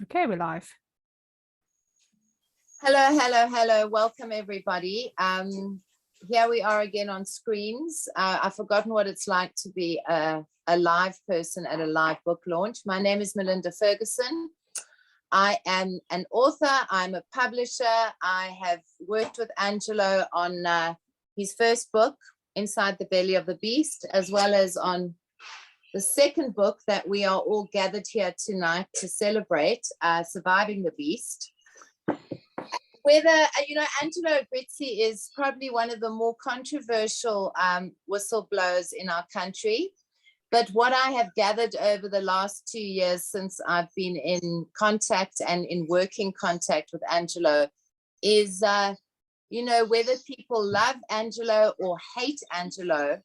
Okay, we're live. Hello, hello, hello. Welcome, everybody. Here we are again on screens. I've forgotten what it's like to be a live person at a live book launch. My name is Melinda Ferguson. I am an author. I'm a publisher. I have worked with Angelo on his first book, Inside the Belly of the Beast, as well as on the second book that we are all gathered here tonight to celebrate, Surviving the Beast. Whether, Angelo Agrizzi is probably one of the more controversial whistleblowers in our country. But what I have gathered over the last 2 years since I've been in contact and in working contact with Angelo is, whether people love Angelo or hate Angelo,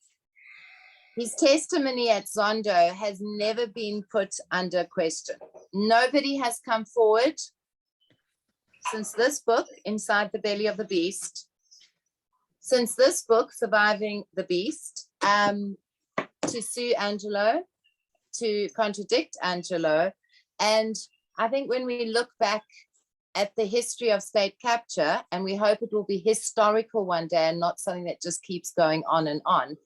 his testimony at Zondo has never been put under question. Nobody has come forward since this book, Inside the Belly of the Beast, since this book, Surviving the Beast, to sue Angelo, to contradict Angelo. And I think when we look back at the history of state capture, and we hope it will be historical one day and not something that just keeps going on and on,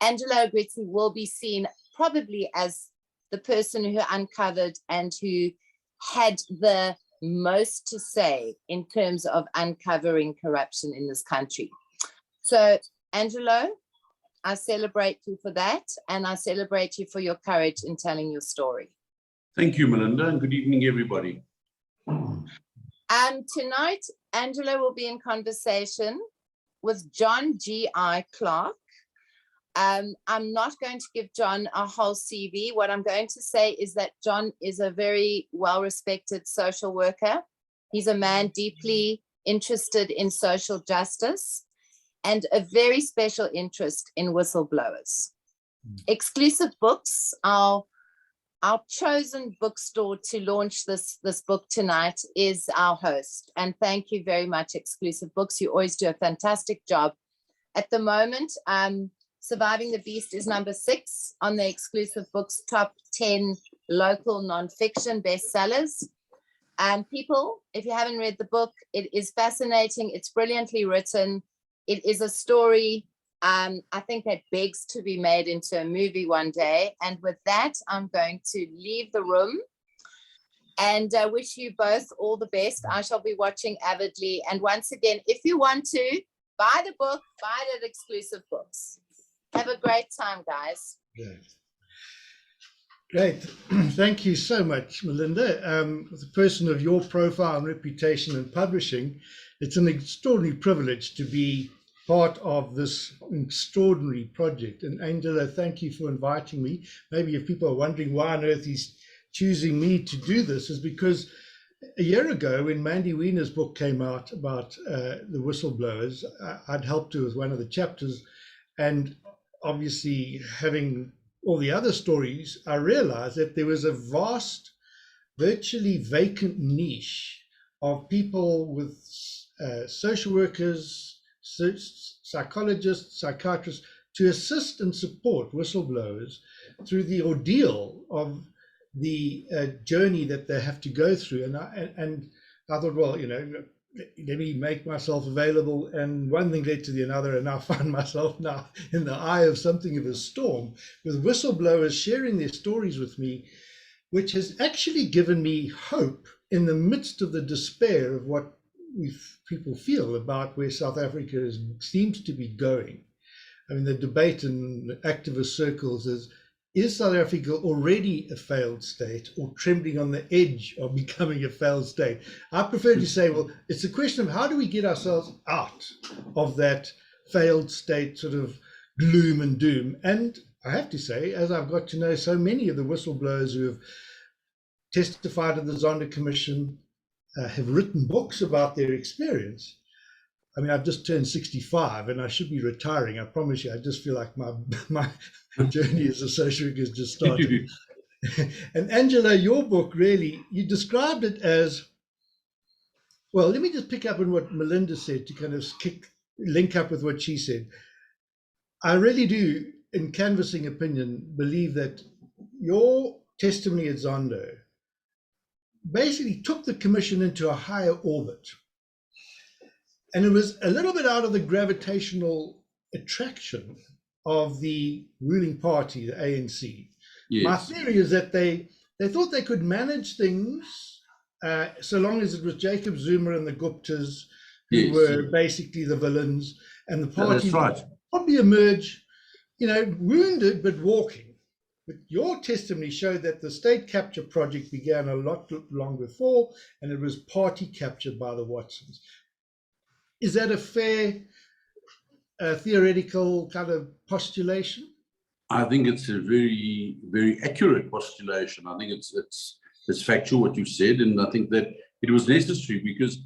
Angelo Agrizzi will be seen probably as the person who uncovered and who had the most to say in terms of uncovering corruption in this country. So, Angelo, I celebrate you for that, and I celebrate you for your courage in telling your story. Thank you, Melinda, and good evening, everybody. Tonight, Angelo will be in conversation with John G.I. Clark. I'm not going to give John a whole CV. What I'm going to say is that John is a very well-respected social worker. He's a man deeply interested in social justice and a very special interest in whistleblowers. Exclusive Books, our chosen bookstore to launch this book tonight, is our host. And thank you very much, Exclusive Books. You always do a fantastic job. At the moment, Surviving the Beast is number 6 on the Exclusive Books top 10 local nonfiction bestsellers. People, if you haven't read the book, it is fascinating. It's brilliantly written. It is a story, I think, that begs to be made into a movie one day. And with that, I'm going to leave the room and wish you both all the best. I shall be watching avidly. And once again, if you want to buy the book, buy it at Exclusive Books. Have a great time, guys. Great. Thank you so much, Melinda. As a person of your profile and reputation in publishing, it's an extraordinary privilege to be part of this extraordinary project. And Angelo, thank you for inviting me. Maybe if people are wondering why on earth he's choosing me to do this, is because a year ago, when Mandy Wiener's book came out about the whistleblowers, I'd helped her with one of the chapters. And obviously, having all the other stories, I realized that there was a vast, virtually vacant niche of people with social workers, psychologists, psychiatrists, to assist and support whistleblowers through the ordeal of the journey that they have to go through. And I thought, well, let me make myself available, and one thing led to the other, and I find myself now in the eye of something of a storm with whistleblowers sharing their stories with me, which has actually given me hope in the midst of the despair of what people feel about where South Africa seems to be going. I mean, the debate in activist circles is South Africa already a failed state or trembling on the edge of becoming a failed state? I prefer to say, well, it's a question of how do we get ourselves out of that failed state sort of gloom and doom. And I have to say, as I've got to know so many of the whistleblowers who have testified at the Zondo Commission, have written books about their experience. I mean, I've just turned 65 and I should be retiring. I promise you, I just feel like my journey as a social worker has just started. And Angelo, your book, really, you described it as, well, let me just pick up on what Melinda said to kind of link up with what she said. I really do, in canvassing opinion, believe that your testimony at Zondo basically took the commission into a higher orbit. And it was a little bit out of the gravitational attraction of the ruling party, the ANC. Yes. My theory is that they thought they could manage things so long as it was Jacob Zuma and the Guptas who were basically the villains, and the party would probably emerge, wounded but walking. But your testimony showed that the state capture project began a lot long before, and it was party captured by the Watsons. Is that a fair theoretical kind of postulation? I think it's a very, very accurate postulation. I think it's factual what you said, and I think that it was necessary because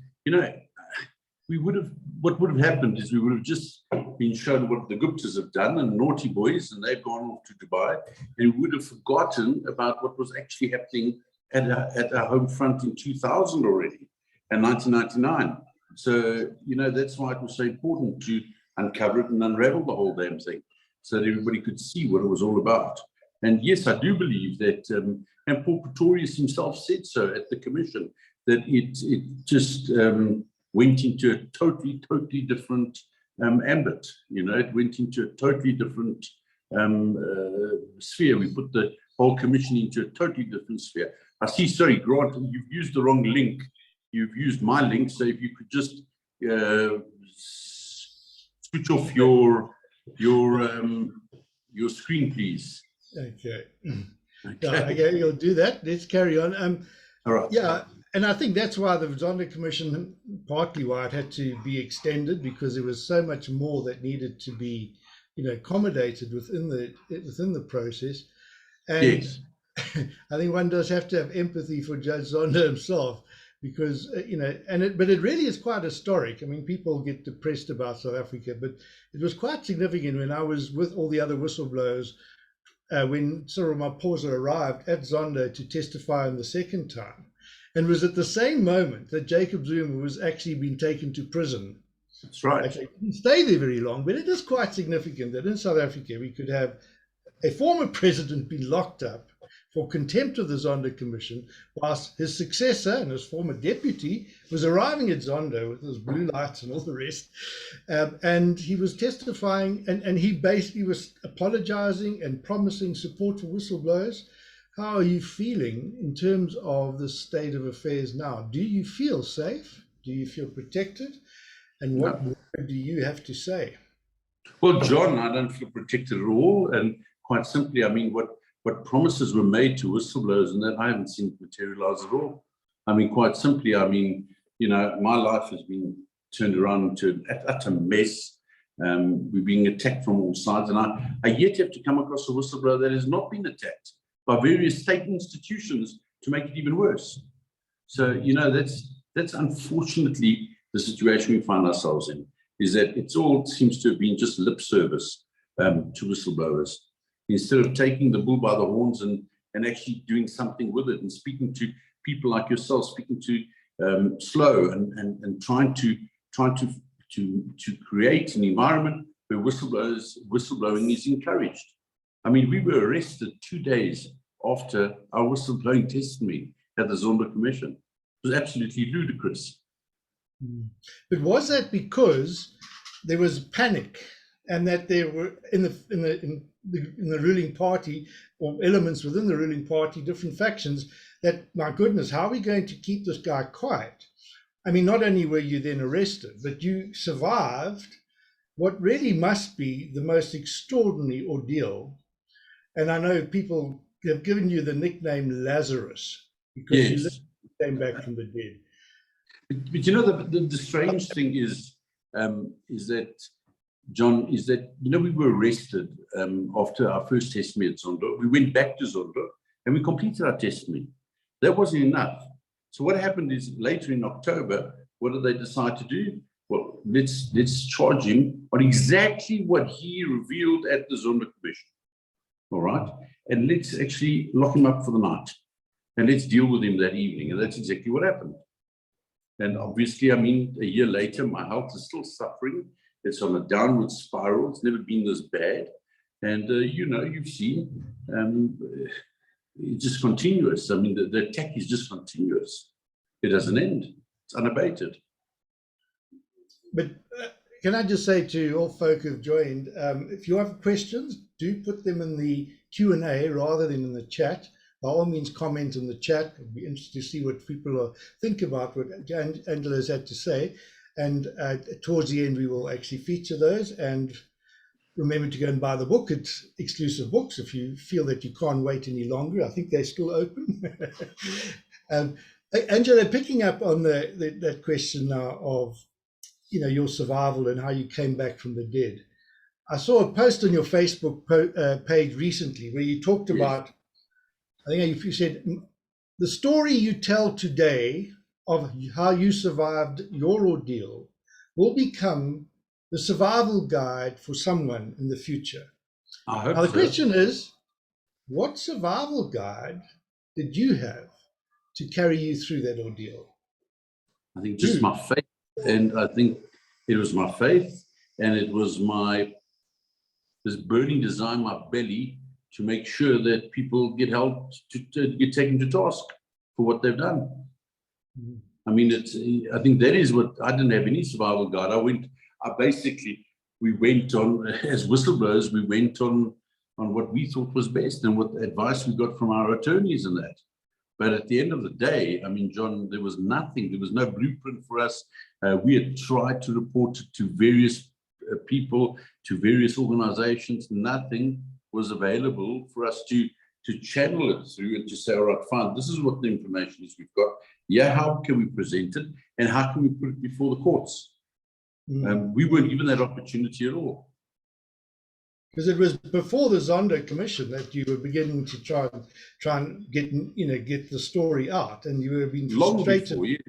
what would have happened is we would have just been shown what the Guptas have done and naughty boys, and they've gone off to Dubai, and we would have forgotten about what was actually happening at our home front in 2000 already, and 1999. So that's why it was so important to uncover it and unravel the whole damn thing, so that everybody could see what it was all about. And yes, I do believe that, and Paul Pretorius himself said so at the commission, that it just went into a totally different ambit. It went into a totally different sphere. We put the whole commission into a totally different sphere. I see, sorry, Grant, you've used the wrong link. You've used my link, so if you could just switch off your screen, please. Okay. Okay, you'll do that. Let's carry on. All right. Yeah, and I think that's why the Zondo Commission, partly why it had to be extended, because there was so much more that needed to be, accommodated within the process. And yes. I think one does have to have empathy for Judge Zondo himself, because but it really is quite historic. I mean, people get depressed about South Africa, but it was quite significant when I was with all the other whistleblowers when Cyril Ramaphosa arrived at Zondo to testify on the second time, and was at the same moment that Jacob Zuma was actually being taken to prison. That's right. Actually, he didn't stay there very long, but it is quite significant that in South Africa we could have a former president be locked up for contempt of the Zondo Commission, whilst his successor and his former deputy was arriving at Zondo with his blue lights and all the rest. And he was testifying, and he basically was apologizing and promising support for whistleblowers. How are you feeling in terms of the state of affairs now? Do you feel safe? Do you feel protected? And what more do you have to say? Well, John, I don't feel protected at all. And quite simply, I mean, what promises were made to whistleblowers, and that I haven't seen it materialize at all. I mean, quite simply, I mean, my life has been turned around into an utter mess. We're being attacked from all sides, and I yet have to come across a whistleblower that has not been attacked by various state institutions to make it even worse. So, that's unfortunately the situation we find ourselves in, is that it all seems to have been just lip service to whistleblowers, instead of taking the bull by the horns and actually doing something with it, and speaking to people like yourself, speaking to Slow, and trying to create an environment where whistleblowing is encouraged. I mean, we were arrested 2 days after our whistleblowing testimony at the Zondo Commission. It was absolutely ludicrous. But was that because there was panic, and that there were in the ruling party, or elements within the ruling party, different factions, that, my goodness, how are we going to keep this guy quiet? I mean, not only were you then arrested, but you survived what really must be the most extraordinary ordeal. And I know people have given you the nickname Lazarus, because you came back from the dead. But the strange thing is that, John, is that, we were arrested after our first testimony at Zondo. We went back to Zondo and we completed our testimony. That wasn't enough. So what happened is, later in October, what did they decide to do? Well, let's charge him on exactly what he revealed at the Zondo Commission. All right? And let's actually lock him up for the night. And let's deal with him that evening. And that's exactly what happened. And obviously, I mean, a year later, my health is still suffering. It's on a downward spiral. It's never been this bad. And, you've seen it's just continuous. I mean, the attack is just continuous. It doesn't end. It's unabated. But can I just say to all folk who've joined, if you have questions, do put them in the Q&A rather than in the chat. By all means, comment in the chat. It'd be interesting to see what people think about what Angelo's had to say. And towards the end, we will actually feature those. And remember to go and buy the book. It's exclusive books if you feel that you can't wait any longer. I think they're still open. Angelo, picking up on that question now of, you know, your survival and how you came back from the dead. I saw a post on your Facebook page recently where you talked about, I think you said, the story you tell today of how you survived your ordeal will become the survival guide for someone in the future. I hope now, the so. question is, what survival guide did you have to carry you through that ordeal? I think just my faith. And I think it was my faith, and it was this burning desire in my belly to make sure that people get held, to get taken to task for what they've done. Mm. I mean, I think that is what, I didn't have any survival guide. We went on, as whistleblowers, we went on what we thought was best and what advice we got from our attorneys and that. But at the end of the day, I mean, John, there was nothing, there was no blueprint for us. We had tried to report to various people, to various organizations. Nothing was available for us to channel it through and to say, all right, fine, this is what the information is we've got. Yeah, how can we present it? And how can we put it before the courts? We weren't given that opportunity at all. Because it was before the Zondo Commission that you were beginning to try and get the story out, and you were being frustrated with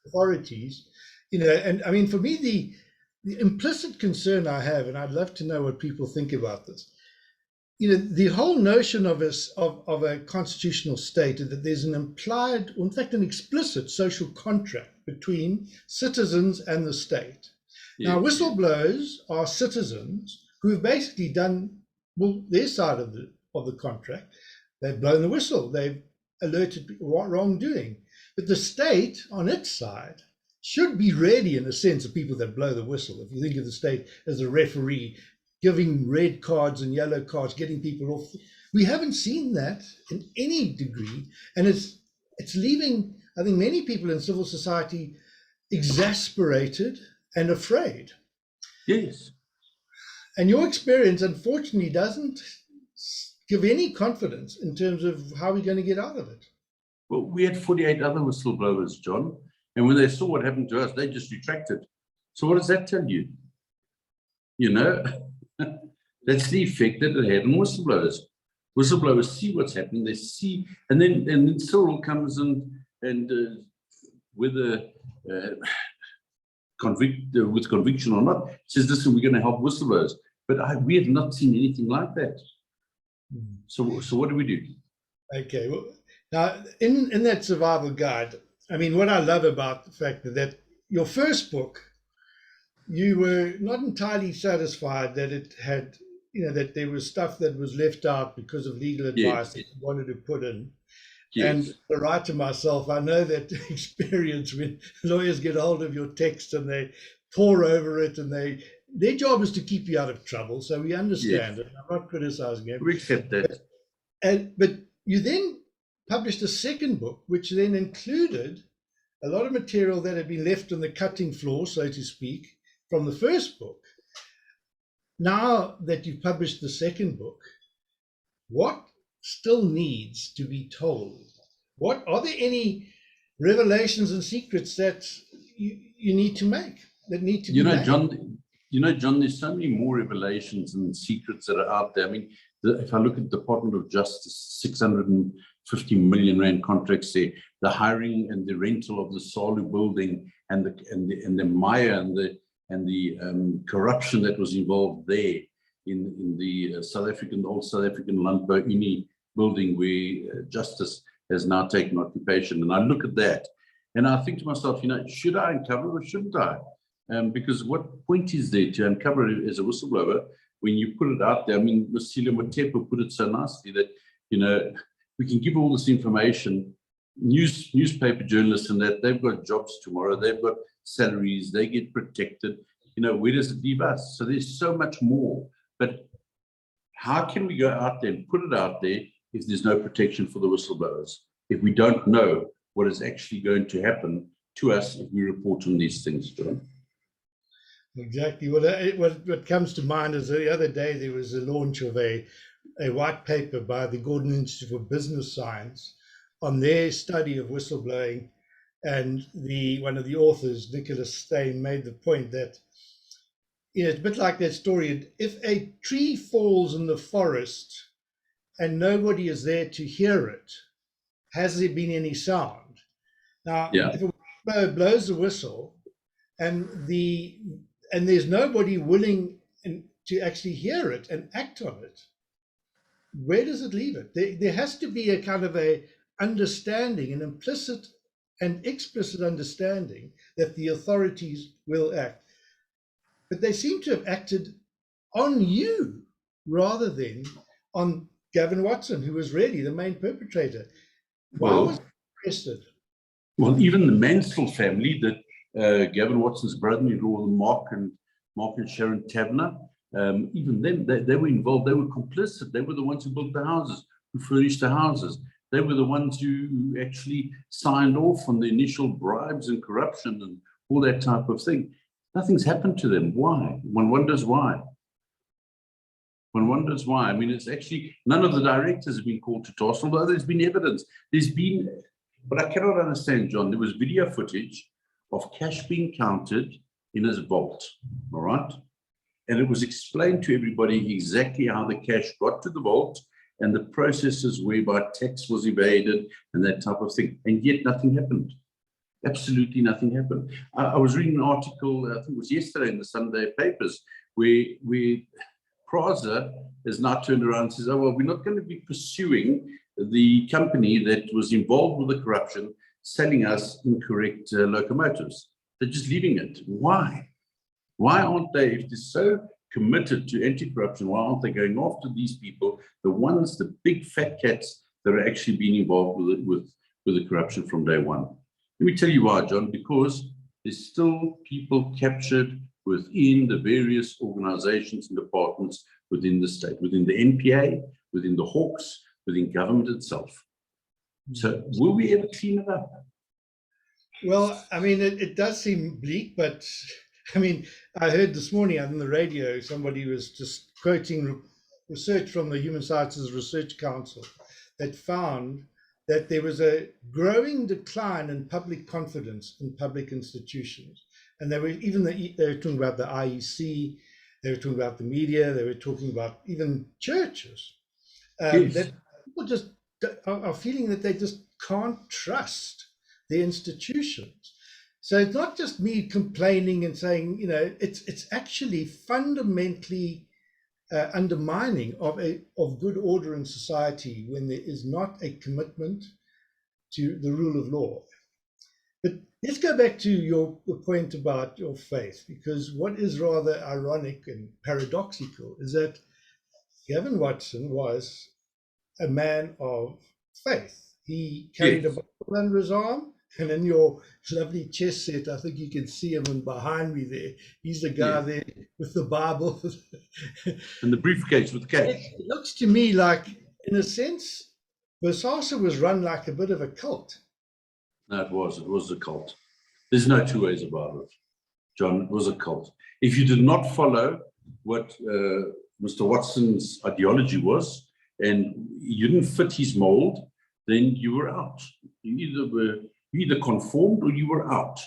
authorities, and I mean, for me, the implicit concern I have, and I'd love to know what people think about this, the whole notion of a constitutional state is that there's an implied, or in fact an explicit social contract between citizens and the state. Now, whistleblowers are citizens who have basically done their side of the contract. They've blown the whistle. They've alerted wrongdoing. But the state, on its side, should be ready, in a sense, of people that blow the whistle. If you think of the state as a referee, giving red cards and yellow cards, getting people off. We haven't seen that in any degree, and it's leaving, I think, many people in civil society exasperated and afraid. Yes. And your experience, unfortunately, doesn't give any confidence in terms of how we're going to get out of it. Well, we had 48 other whistleblowers, John, and when they saw what happened to us, they just retracted. So what does that tell you? That's the effect that it had on whistleblowers. Whistleblowers see what's happening, they see, and then Cyril comes and whether with conviction or not, says, listen, we're going to help whistleblowers. But we have not seen anything like that. So what do we do? Okay, well, now in that survival guide, I mean, what I love about the fact that your first book, you were not entirely satisfied that it had, that there was stuff that was left out because of legal advice that you wanted to put in. Yes. And to write to myself, I know that experience when lawyers get hold of your text and they pore over it, and their job is to keep you out of trouble. So we understand it. I'm not criticizing it. We accept that. But you then published a second book, which then included a lot of material that had been left on the cutting floor, so to speak, from the first book. Now that you've published the second book, what still needs to be told? What are there any revelations and secrets that you need to make, that need to be made? John, there's so many more revelations and secrets that are out there. I mean, if I look at the Department of Justice, 650 million rand contracts there, the hiring and the rental of the Salu building, and the Maya and the corruption that was involved there in the old South African Landbou Unie building, where justice has now taken occupation. And I look at that and I think to myself, should I uncover or shouldn't I? Because what point is there to uncover it as a whistleblower when you put it out there? I mean, Lucila Motepo put it so nicely that, we can give all this information. Newspaper journalists and that, they've got jobs tomorrow, they've got salaries, they get protected. You know, where does it leave us? So there's so much more. But how can we go out there and put it out there if there's no protection for the whistleblowers? If we don't know what is actually going to happen to us if we report on these things, John? Exactly. Well, what comes to mind is the other day there was a launch of a white paper by the Gordon Institute for Business Science on their study of whistleblowing, and one of the authors, Nicholas Stein, made the point that, you know, it's a bit like that story. If a tree falls in the forest and nobody is there to hear it, has there been any sound? Now, if a whistleblower blows the whistle and there's nobody willing to actually hear it and act on it, where does it leave it? There has to be a kind of a understanding, an implicit and explicit understanding that the authorities will act. But they seem to have acted on you rather than on Gavin Watson, who was really the main perpetrator. Why was he arrested? Well, even the Mansell family, that Gavin Watson's brother-in-law, Mark and Sharon Taverner, even then, they were involved. They were complicit. They were the ones who built the houses, who furnished the houses. They were the ones who actually signed off on the initial bribes and corruption and all that type of thing. Nothing's happened to them. Why? One wonders why. One wonders why. I mean, it's actually, none of the directors have been called to task, although there's been evidence. But I cannot understand, John, there was video footage of cash being counted in his vault, all right? And it was explained to everybody exactly how the cash got to the vault and the processes whereby tax was evaded and that type of thing. And yet nothing happened. Absolutely nothing happened. I was reading an article, I think it was yesterday in the Sunday papers, where Prasa has now turned around and says, oh, well, we're not going to be pursuing the company that was involved with the corruption, selling us incorrect locomotives. They're just leaving it. Why? Why aren't they, if they're so committed to anti-corruption, why aren't they going after these people, the big fat cats that are actually being involved with the corruption from day one? Let me tell you why, John, because there's still people captured within the various organizations and departments within the state, within the NPA, within the Hawks, within government itself. So will we ever clean it up? Well, I mean, it does seem bleak, but I mean, I heard this morning on the radio, somebody was just quoting research from the Human Sciences Research Council that found that there was a growing decline in public confidence in public institutions. And they were talking about the IEC, they were talking about the media, they were talking about even churches. Yes. That people just are feeling that they just can't trust the institutions. So it's not just me complaining and saying, you know, it's actually fundamentally undermining of good order in society when there is not a commitment to the rule of law. But let's go back to your point about your faith, because what is rather ironic and paradoxical is that Gavin Watson was a man of faith. He carried a Bible under his arm, and in your lovely chess set, I think you can see him behind me there. He's the guy there with the Bible. And the briefcase with cash. It looks to me like, in a sense, Bosasa was run like a bit of a cult. No, it was a cult. There's no two ways about it, John. It was a cult. If you did not follow what Mr. Watson's ideology was, and you didn't fit his mold, then you were out. You either conformed or you were out.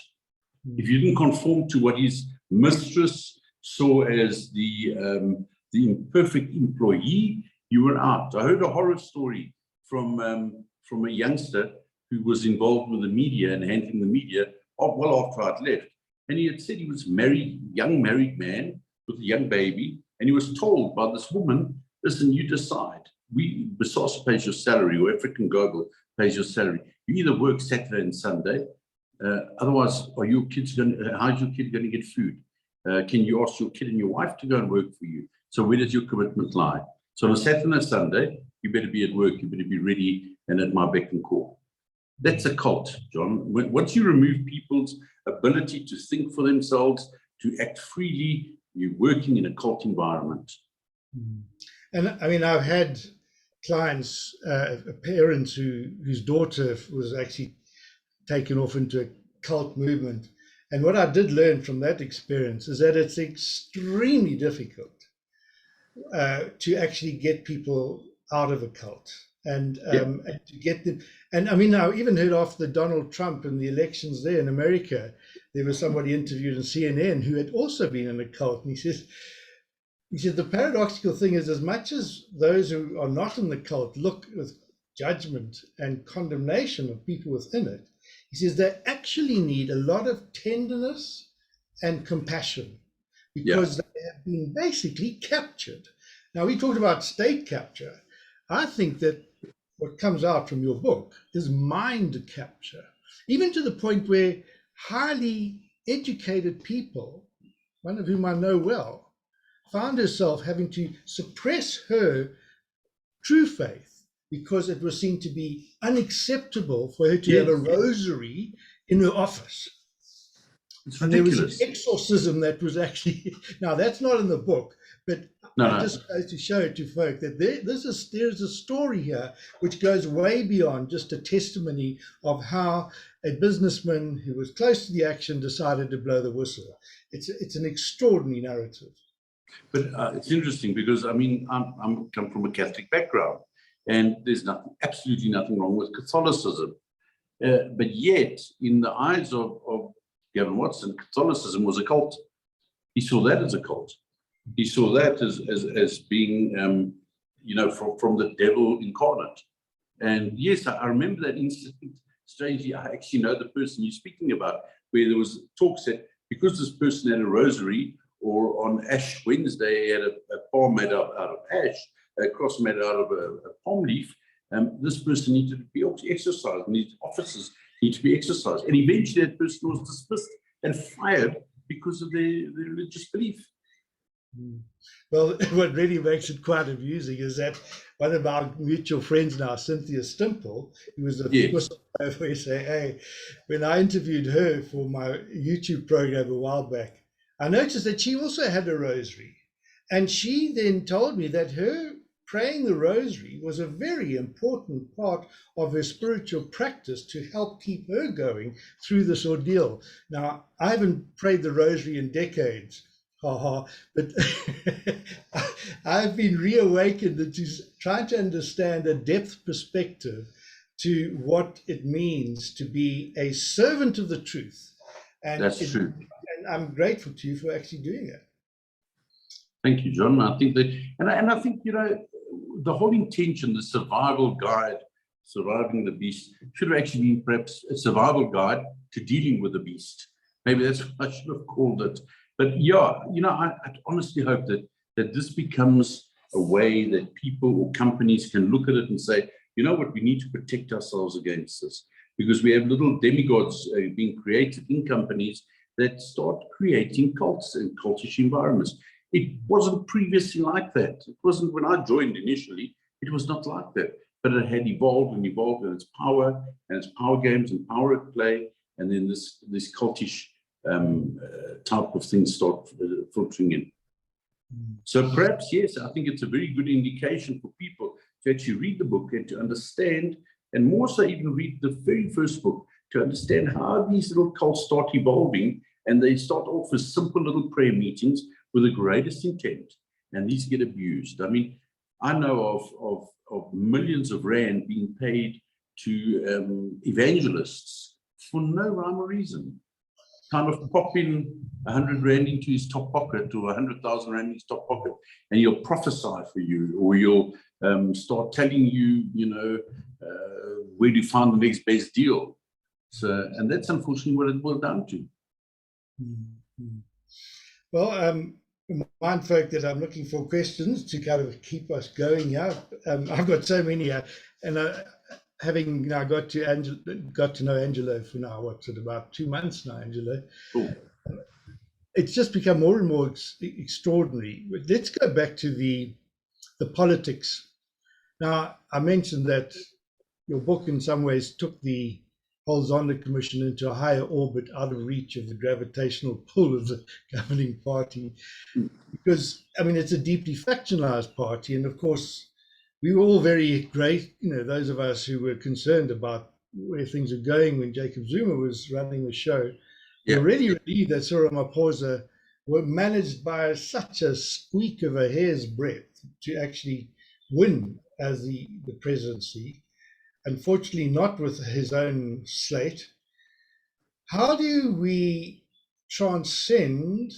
If you didn't conform to what his mistress saw as the imperfect employee, you were out. I heard a horror story from a youngster who was involved with the media and handling the media well after I'd left. And he had said he was young married man with a young baby, and he was told by this woman, listen, you decide. Bosasa pays your salary, or African Goggle pays your salary. You either work Saturday and Sunday, otherwise, how's your kid going to get food? Can you ask your kid and your wife to go and work for you? So where does your commitment lie? So on a Saturday and Sunday, you better be at work, you better be ready and at my beck and call. That's a cult, John. Once you remove people's ability to think for themselves, to act freely, you're working in a cult environment. And I mean, I've had clients, parents whose daughter was actually taken off into a cult movement. And what I did learn from that experience is that it's extremely difficult to actually get people out of a cult and to get them. And I mean, I even heard after Donald Trump and the elections there in America, there was somebody interviewed on CNN who had also been in a cult. And he said, the paradoxical thing is, as much as those who are not in the cult look with judgment and condemnation of people within it, he says they actually need a lot of tenderness and compassion because they have been basically captured. Now, we talked about state capture. I think that what comes out from your book is mind capture, even to the point where highly educated people, one of whom I know well, found herself having to suppress her true faith because it was seen to be unacceptable for her to have a rosary in her office. It's and there ridiculous. was an exorcism that was actually, now that's not in the book, but I just goes to show to folk that there's a story here which goes way beyond just a testimony of how a businessman who was close to the action decided to blow the whistle. It's an extraordinary narrative. But it's interesting because, I mean, I'm come from a Catholic background, and there's absolutely nothing wrong with Catholicism. But yet, in the eyes of Gavin Watson, Catholicism was a cult. He saw that as a cult. He saw that as being, from the devil incarnate. And yes, I remember that incident. Strangely, I actually know the person you're speaking about, where there was talk that because this person had a rosary, or on Ash Wednesday, had a palm made out of ash, a cross made out of a palm leaf, this person needed to be exercised, and his officers need to be exercised. And eventually that person was dismissed and fired because of their religious belief. Well, what really makes it quite amusing is that one of our mutual friends now, Cynthia Stimple, who was a whistleblower for SAA, when I interviewed her for my YouTube program a while back, I noticed that she also had a rosary. And she then told me that her praying the rosary was a very important part of her spiritual practice to help keep her going through this ordeal. Now, I haven't prayed the rosary in decades, but I've been reawakened into trying to understand a depth perspective to what it means to be a servant of the truth. And that's true. And I'm grateful to you for actually doing it. Thank you, John. I think that, and I think, the whole intention, the survival guide, surviving the beast, should have actually been perhaps a survival guide to dealing with the beast. Maybe that's what I should have called it. But yeah, I honestly hope that this becomes a way that people or companies can look at it and say, you know what, we need to protect ourselves against this, because we have little demigods being created in companies that start creating cults and cultish environments. It wasn't previously like that. It wasn't when I joined initially, it was not like that. But it had evolved, and its power and its power games and power at play, and then this cultish type of things start filtering in. So perhaps, yes, I think it's a very good indication for people to actually read the book and to understand, and more so even read the very first book, to understand how these little cults start evolving, and they start off as simple little prayer meetings with the greatest intent, and these get abused. I mean, I know of millions of rand being paid to evangelists for no rhyme or reason. Kind of pop in 100 rand into his top pocket, or 100,000 rand in his top pocket, and he'll prophesy for you, or he'll start telling you, where to find the next best deal. So, and that's unfortunately what it boils down to. Well, mind folk that I'm looking for questions to kind of keep us going here. I've got so many, and having now got to know Angelo for now, what's it, about 2 months now, Angelo. Cool. It's just become more and more extraordinary. But let's go back to the politics. Now, I mentioned that your book in some ways took the whole Zondo Commission into a higher orbit, out of reach of the gravitational pull of the governing party. Because, I mean, it's a deeply factionalized party. And of course, we were all very great, those of us who were concerned about where things are going when Jacob Zuma was running the show. Yeah. We're really relieved that Cyril Ramaphosa were managed by such a squeak of a hair's breadth to actually win as the presidency. Unfortunately, not with his own slate. How do we transcend,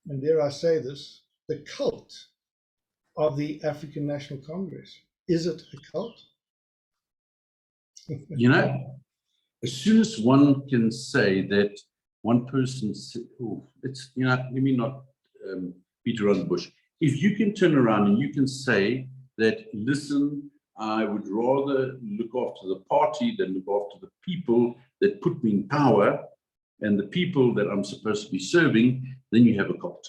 and dare I say this, the cult of the African National Congress? Is it a cult? As soon as one can say that one person, let me not beat around the bush. If you can turn around and you can say that, listen, I would rather look after the party than look after the people that put me in power and the people that I'm supposed to be serving, then you have a cult.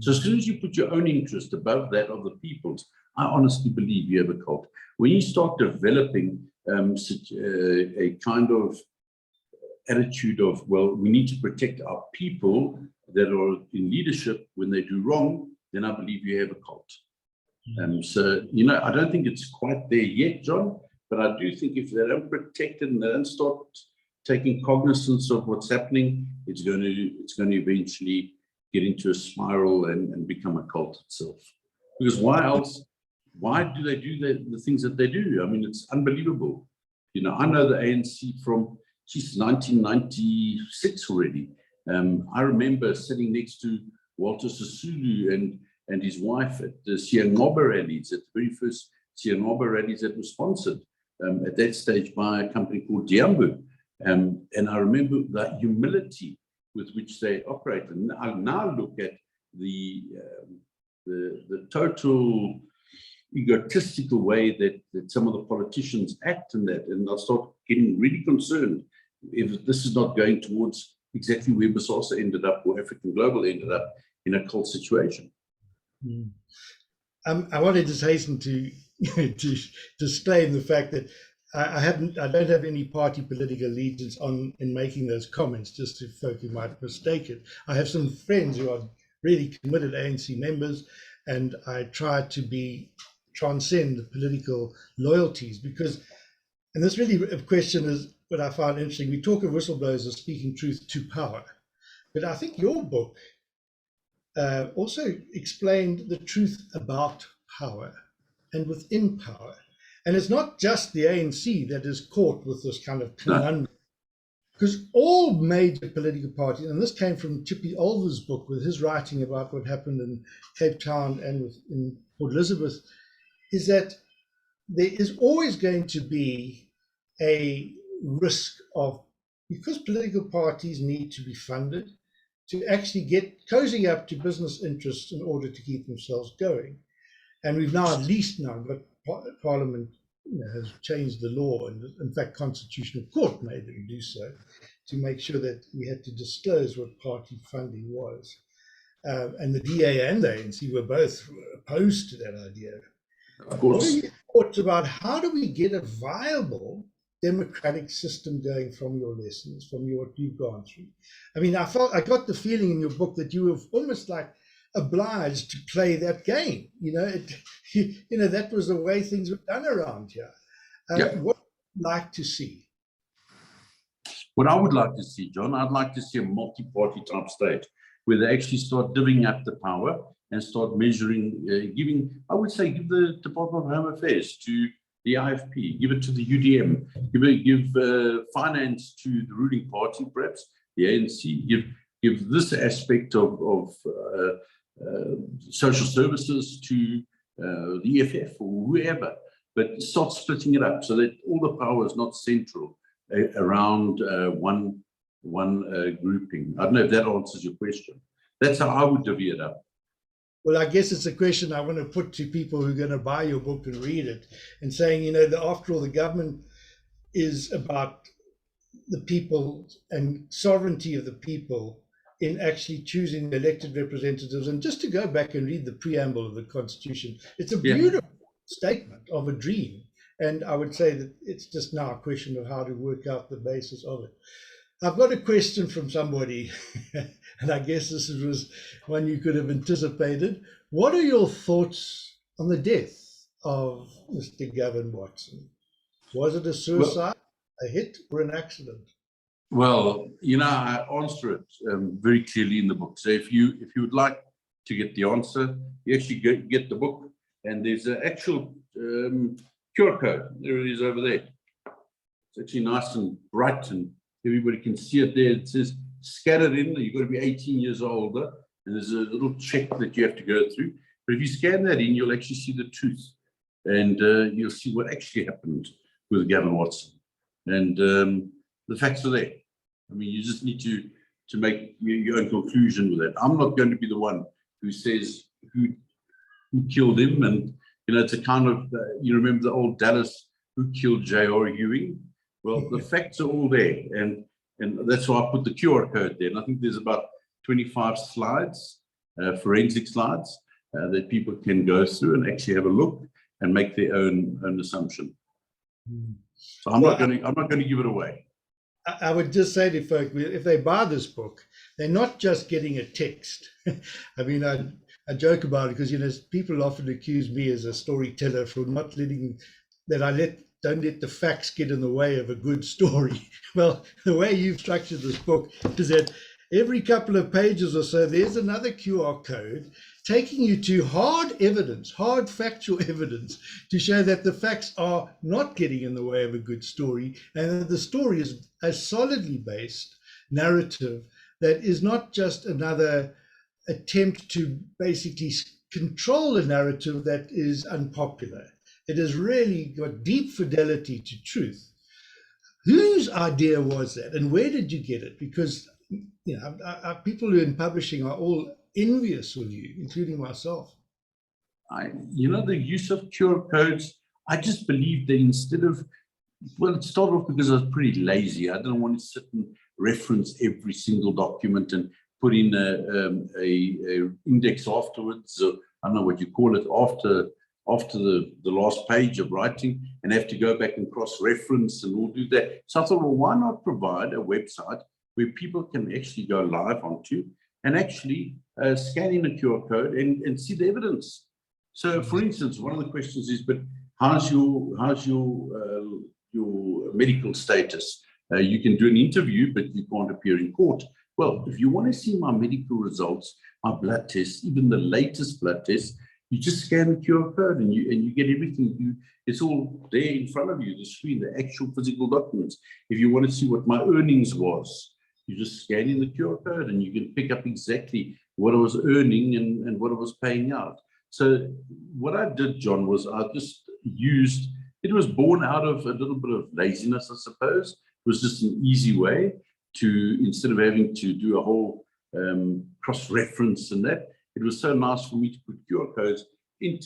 So as soon as you put your own interest above that of the people's, I honestly believe you have a cult. When you start developing a kind of attitude of, well, we need to protect our people that are in leadership when they do wrong, then I believe you have a cult. So, I don't think it's quite there yet, John, but I do think if they don't protect it and they don't start taking cognizance of what's happening, it's going to eventually get into a spiral and become a cult itself. Because why else? Why do they do the things that they do? I mean, it's unbelievable. I know the ANC from 1996 already. I remember sitting next to Walter Sisulu and his wife at the Siyangoba rallies, at the very first Siyangoba rallies that were sponsored at that stage by a company called Diambu. And I remember the humility with which they operated. And I now look at the total egotistical way that some of the politicians act in that, and I start getting really concerned if this is not going towards exactly where Bosasa ended up, or African Global ended up, in a cult situation. I wanted to hasten to disclaim the fact that I don't have any party political allegiance in making those comments, just to folk who might mistake it. I have some friends who are really committed ANC members, and I try to transcend the political loyalties, because, and this really a question is what I find interesting. We talk of whistleblowers as speaking truth to power, but I think your book also explained the truth about power and within power. And it's not just the ANC that is caught with this kind of conundrum, because all major political parties, and this came from Chippy Olver's book with his writing about what happened in Cape Town and in Port Elizabeth, is that there is always going to be a risk of, because political parties need to be funded, to actually get cozying up to business interests in order to keep themselves going. And we've now at least got Parliament has changed the law, and in fact Constitutional Court made them do so, to make sure that we had to disclose what party funding was. And the DA and the ANC were both opposed to that idea. Of course. What are your thoughts about how do we get a viable democratic system going from your lessons, from what you've gone through? I mean, I got the feeling in your book that you were almost like obliged to play that game. That was the way things were done around here. What would you like to see? What I would like to see, John, I'd like to see a multi-party type state where they actually start divvying up the power and start measuring, give the Department of Home Affairs to the IFP, give it to the UDM, give finance to the ruling party, perhaps the ANC, give this aspect of social services to the EFF or whoever, but start splitting it up so that all the power is not central around one grouping. I don't know if that answers your question. That's how I would divvy it up. Well, I guess it's a question I want to put to people who are going to buy your book and read it, and saying, after all, the government is about the people and sovereignty of the people in actually choosing elected representatives. And just to go back and read the preamble of the Constitution, it's a beautiful statement of a dream. And I would say that it's just now a question of how to work out the basis of it. I've got a question from somebody, and I guess this was one you could have anticipated. What are your thoughts on the death of Mr. Gavin Watson? Was it a suicide, a hit, or an accident? Well, I answer it very clearly in the book. So if you would like to get the answer, you actually get the book, and there's an actual QR code. There it is over there. It's actually nice and bright, and everybody can see it there. It says scattered in. You've got to be 18 years or older, and there's a little check that you have to go through. But if you scan that in, you'll actually see the truth, and you'll see what actually happened with Gavin Watson, and the facts are there. I mean, you just need to make your own conclusion with that. I'm not going to be the one who says who killed him, and it's a kind of you remember the old Dallas, who killed J.R. Ewing? Well, the facts are all there, and that's why I put the QR code there. And I think there's about 25 slides, forensic slides, that people can go through and actually have a look and make their own assumption. So I'm not going to give it away. I would just say to folk, if they buy this book, they're not just getting a text. I mean, I joke about it because people often accuse me as a storyteller for not letting don't let the facts get in the way of a good story. Well, the way you've structured this book is that every couple of pages or so, there's another QR code taking you to hard evidence, hard factual evidence to show that the facts are not getting in the way of a good story, and that the story is a solidly based narrative that is not just another attempt to basically control a narrative that is unpopular. It has really got deep fidelity to truth. Whose idea was that, and where did you get it? Because people who are in publishing are all envious of you, including myself. The use of QR codes, I just believe that instead of, it started off because I was pretty lazy. I didn't want to sit and reference every single document and put in a index afterwards. I don't know what you call it, after the last page of writing, and have to go back and cross-reference and all do that. So I thought, well, why not provide a website where people can actually go live onto and actually scan in a QR code and see the evidence. So, for instance, one of the questions is, but how's your medical status? You can do an interview, but you can't appear in court. Well, if you want to see my medical results, my blood tests, even the latest blood tests, you just scan the QR code and you get everything. It's all there in front of you, the screen, the actual physical documents. If you want to see what my earnings was, you just scan in the QR code and you can pick up exactly what I was earning and what I was paying out. So what I did, John, was I just used, it was born out of a little bit of laziness, I suppose. It was just an easy way to, instead of having to do a whole cross-reference and that, it was so nice for me to put QR codes in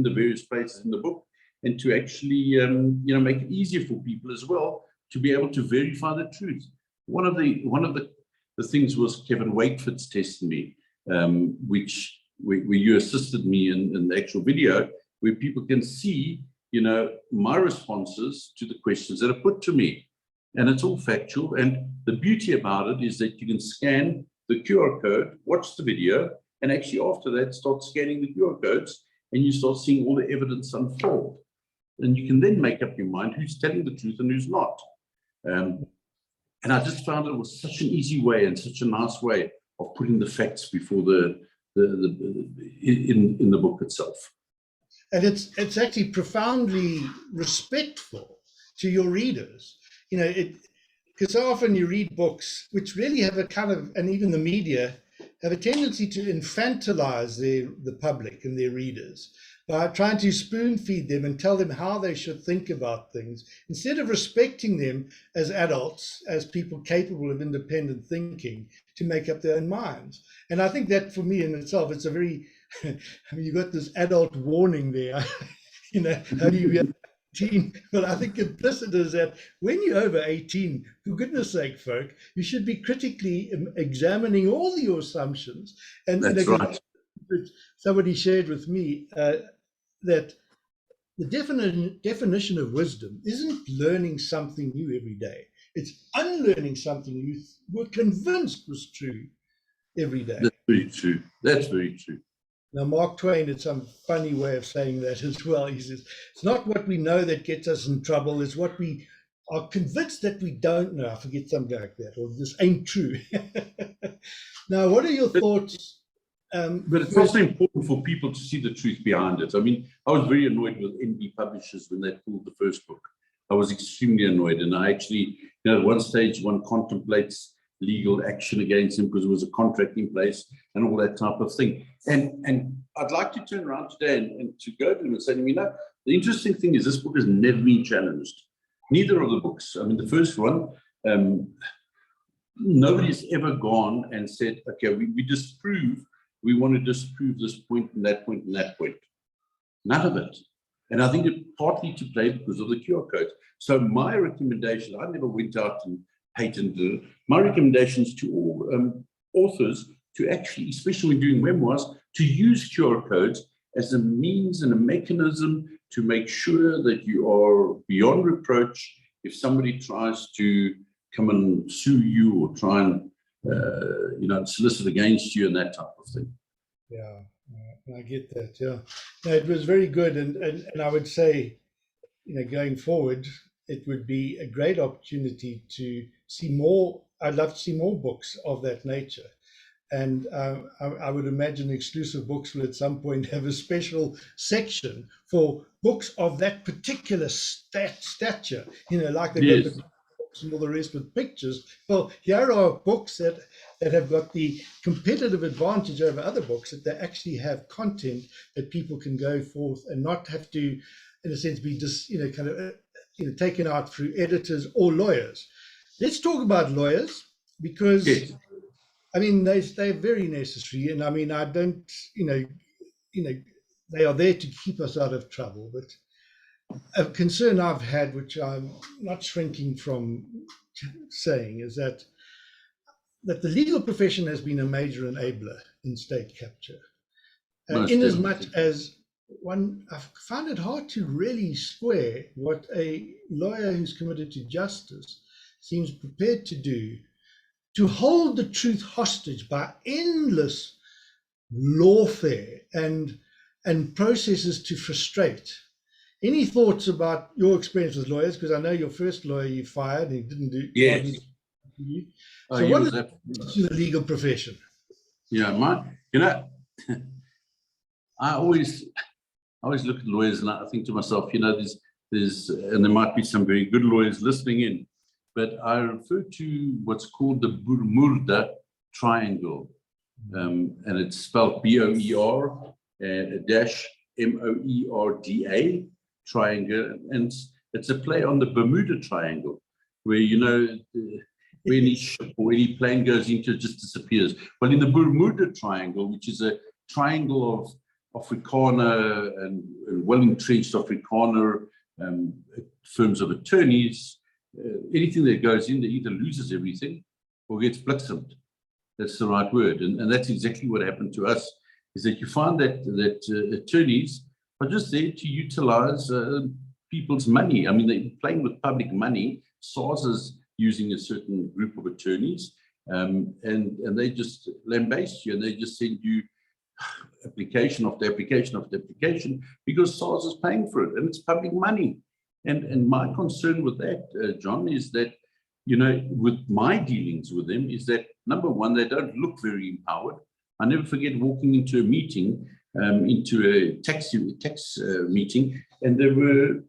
the various places in the book, and to actually make it easier for people as well to be able to verify the truth. One of the things was Kevin Waitford's testimony, which where you assisted me in the actual video, where people can see my responses to the questions that are put to me, and it's all factual. And the beauty about it is that you can scan the QR code, watch the video, and actually after that start scanning the QR codes, and you start seeing all the evidence unfold. And you can then make up your mind who's telling the truth and who's not. And I just found it was such an easy way and such a nice way of putting the facts before in the book itself. And it's actually profoundly respectful to your readers. Because so often you read books which really have a kind of, and even the media have a tendency to infantilize the public and their readers by trying to spoon feed them and tell them how they should think about things, instead of respecting them as adults, as people capable of independent thinking to make up their own minds. And I think that for me in itself, it's a very, you've got this adult warning there, how do you be 18? Well, I think implicit is that when you're over 18, for goodness sake, folk, you should be critically examining all your assumptions. And that's right. Somebody shared with me that definition of wisdom isn't learning something new every day. It's unlearning something you were convinced was true every day. That's very true. That's very true. Now, Mark Twain had some funny way of saying that as well. He says, it's not what we know that gets us in trouble, it's what we are convinced that we don't know. I forget something like that, or this ain't true. Now, what are your thoughts? But it's also important for people to see the truth behind it. I mean, I was very annoyed with NB Publishers when they pulled the first book. I was extremely annoyed. And I actually, at one stage, one contemplates legal action against him because there was a contract in place and all that type of thing. And I'd like to turn around today and to go to him and say to him, the interesting thing is this book has never been challenged. Neither of the books. I mean, the first one, nobody's ever gone and said, okay, we want to disprove this point and that point and that point. None of it. And I think it partly to play because of the QR code. So my recommendation, I never went out and patented it. My recommendations to all authors to actually, especially when doing memoirs, to use QR codes as a means and a mechanism to make sure that you are beyond reproach if somebody tries to come and sue you or try and solicit against you and that type of thing. Yeah, I get that. Yeah, no, it was very good, and I would say, going forward, it would be a great opportunity to see more. I'd love to see more books of that nature, and I would imagine Exclusive Books will at some point have a special section for books of that particular stature. Like they've Yes. got the books and all the rest with pictures. Well, here are books that have got the competitive advantage over other books, that they actually have content that people can go forth and not have to, in a sense, be just taken out through editors or lawyers. Let's talk about lawyers, because Yes. I mean they're very necessary, and I mean I don't, they are there to keep us out of trouble. But a concern I've had, which I'm not shrinking from saying, is that the legal profession has been a major enabler in state capture. In as much as I found it hard to really square what a lawyer who's committed to justice seems prepared to do, to hold the truth hostage by endless lawfare and processes to frustrate. Any thoughts about your experience with lawyers? Because I know your first lawyer you fired and he didn't do. Yes. So what is the legal profession? Yeah, I always look at lawyers and I think to myself, there's and there might be some very good lawyers listening in, but I refer to what's called the Bermuda Triangle, and it's spelled BOER -MOERDA triangle, and it's a play on the Bermuda Triangle, where when any ship or any plane goes into it, just disappears. Well, in the Bermuda Triangle, which is a triangle of Afrikaner and well-entrenched Afrikaner firms of attorneys, anything that goes in, they either loses everything or gets blitzemed. That's the right word. And that's exactly what happened to us, is that you find that attorneys are just there to utilize people's money. I mean, they're playing with public money. SARS is using a certain group of attorneys, and they just lambaste you, and they just send you application after application after application because SARS is paying for it, and it's public money. And my concern with that, John, is that, with my dealings with them, is that, number one, they don't look very empowered. I never forget walking into a meeting, into a tax meeting, and there were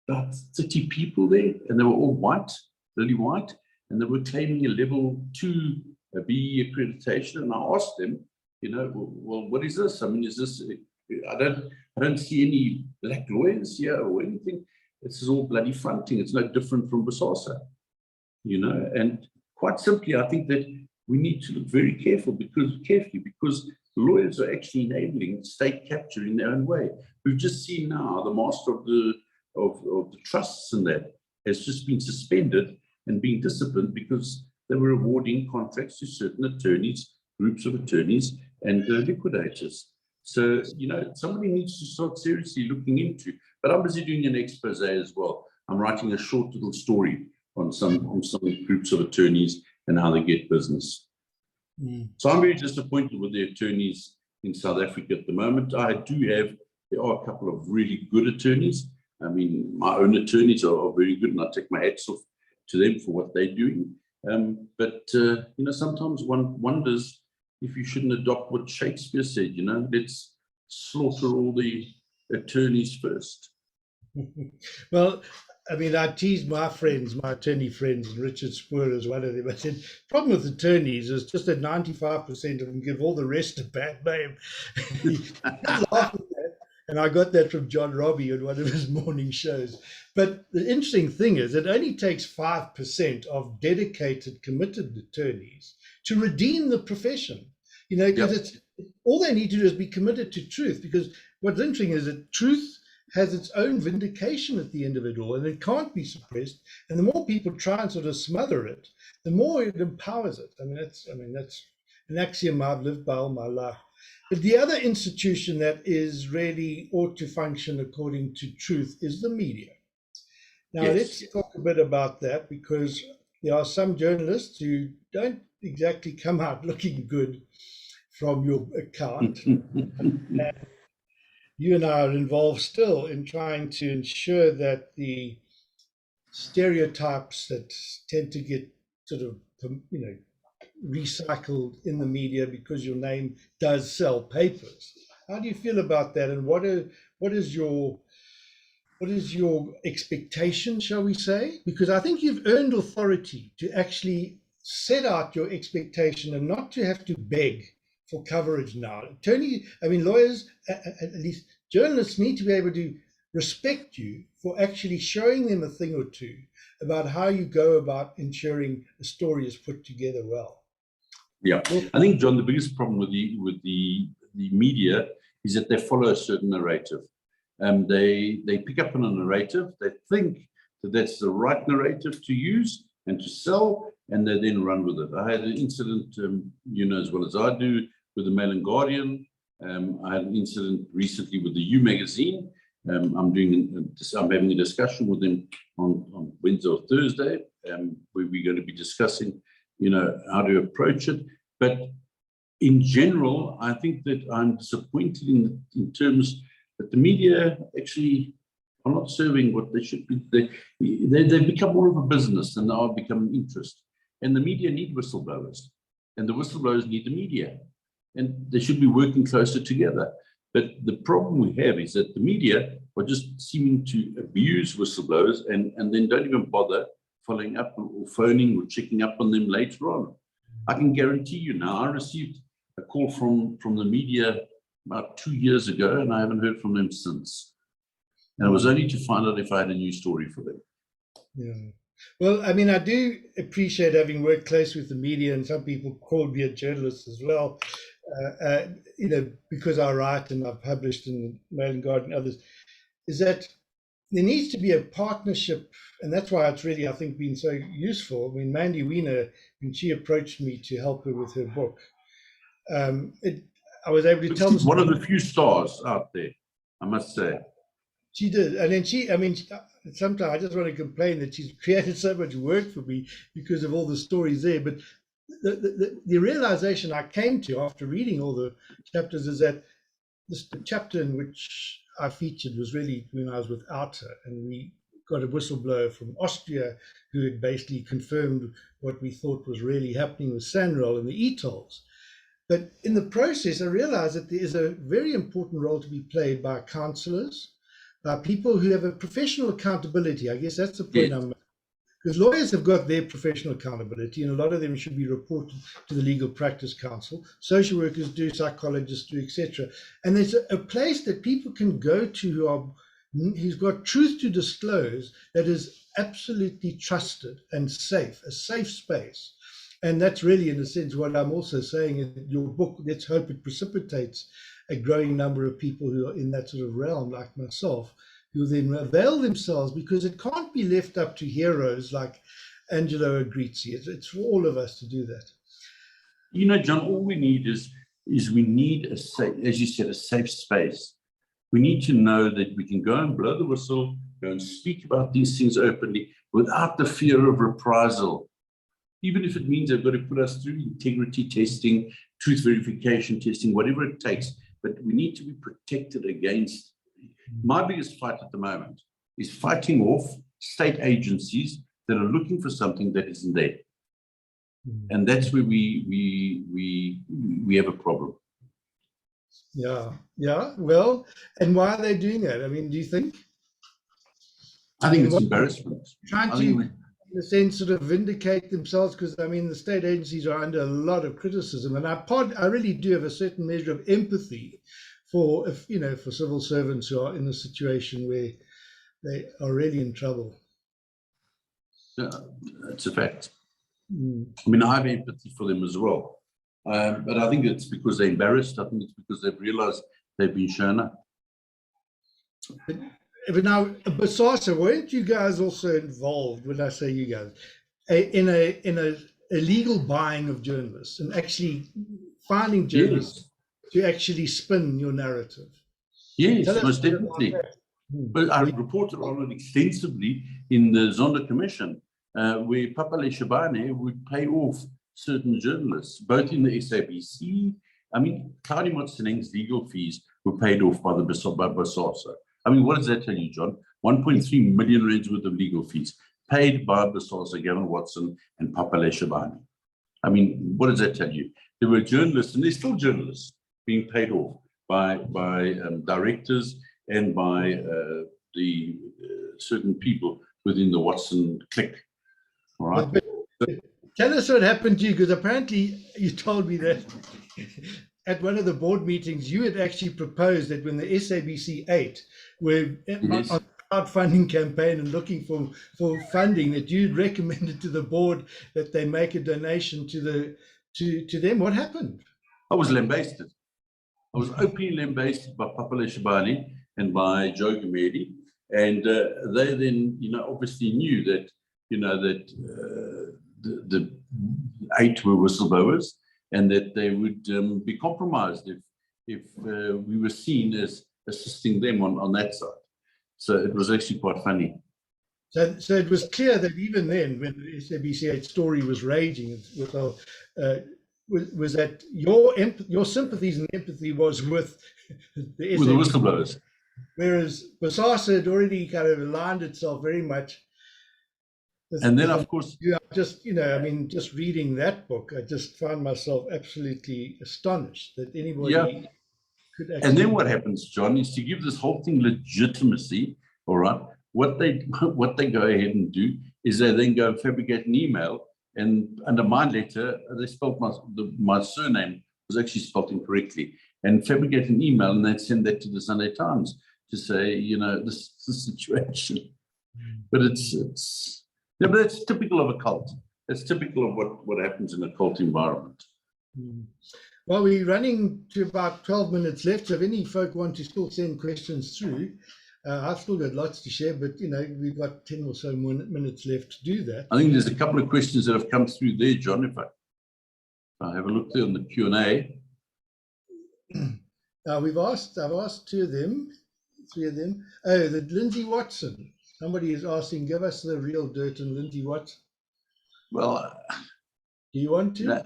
about 30 people there, and they were all white, really white, and they were claiming a level 2 BE accreditation. And I asked them, well, what is this? I mean, is this? I don't see any black lawyers here or anything. This is all bloody fronting. It's no different from Bosasa, And quite simply, I think that we need to look very carefully because lawyers are actually enabling state capture in their own way. We've just seen now the master of the trusts and that has just been suspended and being disciplined because they were awarding contracts to certain attorneys, groups of attorneys, and liquidators. So, somebody needs to start seriously looking into, but I'm busy doing an expose as well. I'm writing a short little story on some groups of attorneys and how they get business. So I'm very disappointed with the attorneys in South Africa at the moment. There are a couple of really good attorneys. I mean, my own attorneys are very good, and I take my hats off to them for what they're doing. But sometimes one wonders if you shouldn't adopt what Shakespeare said, let's slaughter all the attorneys first. Well, I mean, I teased my attorney friends, and Richard Spoor is one of them. I said, the problem with attorneys is just that 95% of them give all the rest a bad name. He laughed at that, and I got that from John Robbie on one of his morning shows. But the interesting thing is it only takes 5% of dedicated, committed attorneys to redeem the profession, because all they need to do is be committed to truth, because what's interesting is that truth has its own vindication at the end of it all, and it can't be suppressed. And the more people try and sort of smother it, the more it empowers it. That's an axiom I've lived by all my life. But the other institution that is really ought to function according to truth is the media. Now, let's talk a bit about that, because there are some journalists who don't exactly come out looking good from your account. You and I are involved still in trying to ensure that the stereotypes that tend to get sort of, recycled in the media because your name does sell papers. How do you feel about that? And what is your expectation, shall we say? Because I think you've earned authority to actually set out your expectation and not to have to beg for coverage now. Lawyers, at least journalists, need to be able to respect you for actually showing them a thing or two about how you go about ensuring a story is put together well. Yeah, I think, John, the biggest problem with the media is that they follow a certain narrative. They pick up on a narrative, they think that that's the right narrative to use and to sell, and they then run with it. I had an incident, as well as I do, with the Mail and Guardian. I had an incident recently with the U magazine. I'm having a discussion with them on Wednesday or Thursday, where we're going to be discussing, how to approach it. But in general, I think that I'm disappointed in terms that the media actually are not serving what they should be. They've become more of a business and now become an interest. And the media need whistleblowers, and the whistleblowers need the media, and they should be working closer together. But the problem we have is that the media are just seeming to abuse whistleblowers and then don't even bother following up or phoning or checking up on them later on. I can guarantee you now, I received a call from the media about 2 years ago, and I haven't heard from them since. And it was only to find out if I had a new story for them. Yeah. Well, I mean, I do appreciate having worked close with the media, and some people call me a journalist as well, because I write and I've published in the Mail and Guardian and others, is that there needs to be a partnership, and that's why it's really, I think, been so useful. I mean, Mandy Wiener, when she approached me to help her with her book, I was able to tell one of the few stars out there, I must say. She did, and then sometimes I just want to complain that she's created so much work for me because of all the stories there. But the realization I came to after reading all the chapters is that the chapter in which I featured was really when I was without her, and we got a whistleblower from Austria who had basically confirmed what we thought was really happening with Sanral and the etolls. But in the process, I realized that there is a very important role to be played by counselors, by people who have a professional accountability. I guess that's the point I'm making. Because lawyers have got their professional accountability, and a lot of them should be reported to the Legal Practice Council. Social workers do, psychologists do, etc. And there's a place that people can go to who's got truth to disclose that is absolutely trusted and safe, a safe space. And that's really, in a sense, what I'm also saying in your book. Let's hope it precipitates a growing number of people who are in that sort of realm, like myself, who then avail themselves, because it can't be left up to heroes like Angelo Agrizzi. It's for all of us to do that. John, all we need is is we need a safe, as you said, a safe space. We need to know that we can go and blow the whistle, go and speak about these things openly without the fear of reprisal. Even if it means they've got to put us through integrity testing, truth verification testing, whatever it takes. But we need to be protected against. My biggest fight at the moment is fighting off state agencies that are looking for something that isn't there. And that's where we have a problem. Yeah, yeah. Well, and why are they doing that? I mean, do you think? I think it's embarrassment. Trying to, in a sense, sort of vindicate themselves, because I mean, the state agencies are under a lot of criticism, and I really do have a certain measure of empathy for, for civil servants who are in a situation where they are really in trouble. Yeah, it's a fact. I mean, I have empathy for them as well. But I think it's because they're embarrassed. I think it's because they've realized they've been shown up. But now, Bosasa, weren't you guys also involved, when I say you guys, in a illegal buying of journalists and actually finding journalists to actually spin your narrative? Yes, most definitely. But I reported on it extensively in the Zondo Commission, where Papale Shabane would pay off certain journalists, both in the SABC. I mean, Claudia Motseneng's legal fees were paid off by Bosasa. I mean, what does that tell you, John? 1.3 million rands worth of legal fees paid by Bosasa, Gavin Watson, and Papale Shabane. I mean, what does that tell you? There were journalists, and there's still journalists being paid off by directors and by the certain people within the Watson clique. All right. But tell us what happened to you, because apparently you told me that at one of the board meetings you had actually proposed that when the SABC 8 were on a crowdfunding campaign and looking for funding, that you'd recommended to the board that they make a donation to them. What happened? I was lambasted. I was openly lambasted by Papale Shabane and by Joe Gumedi, and they then, obviously knew that, the 8 were whistleblowers, and that they would be compromised if we were seen as assisting them on that side. So it was actually quite funny. So it was clear that even then, when the SABC 8 story was raging, was that your sympathies and empathy was with the SABC, with the whistleblowers, whereas Bosasa had already kind of aligned itself very much. And then, of course, just just reading that book, I just found myself absolutely astonished that anybody could actually. And then what happens, John, is to give this whole thing legitimacy. All right, what they go ahead and do is they then go and fabricate an email, and under my letter they spelled my surname was actually spelled incorrectly, and fabricate an email, and they send that to the Sunday Times to say, this is the situation. But it's. Yeah, but that's typical of a cult. It's typical of what happens in a cult environment. Well, we're running to about 12 minutes left. So if any folk want to still send questions through, I've still got lots to share, but we've got 10 or so minutes left to do that. I think there's a couple of questions that have come through there, John. If I have a look there on the Q&A. I've asked 2 of them, 3 of them. Oh, the Lindsay Watson. Somebody is asking, give us the real dirt on Lindsay Watson. Well, do you want to?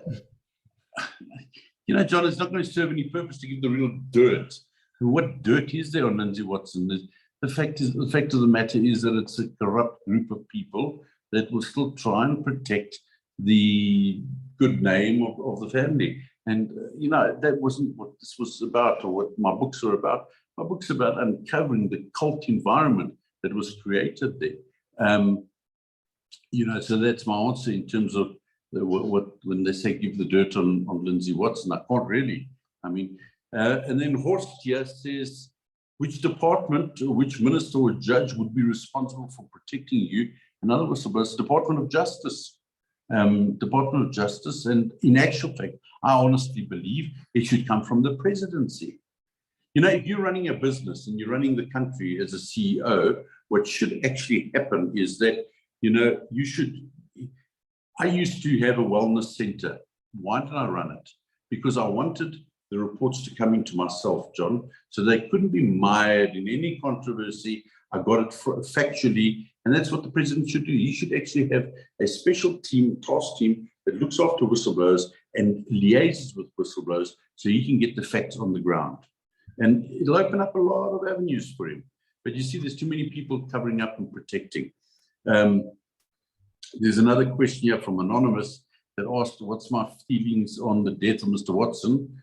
John, it's not going to serve any purpose to give the real dirt. What dirt is there on Lindsay Watson? The fact of the matter is that it's a corrupt group of people that will still try and protect the good name of the family. And, that wasn't what this was about, or what my books are about. My book's about uncovering the cult environment that was created there. So that's my answer in terms of when they say give the dirt on Lindsay Watson. I can't really. I mean, and then Horst here says, which department or which minister or judge would be responsible for protecting you? In other words, the Department of Justice. Department of Justice, and in actual fact, I honestly believe it should come from the presidency. If you're running a business and you're running the country as a CEO, what should actually happen is that, I used to have a wellness center. Why did I run it? Because I wanted the reports to come into myself, John, so they couldn't be mired in any controversy. I got it factually, and that's what the president should do. He should actually have a special team, task team, that looks after whistleblowers and liaises with whistleblowers so he can get the facts on the ground. And it'll open up a lot of avenues for him. But you see, there's too many people covering up and protecting. There's another question here from Anonymous that asked, what's my feelings on the death of Mr. Watson?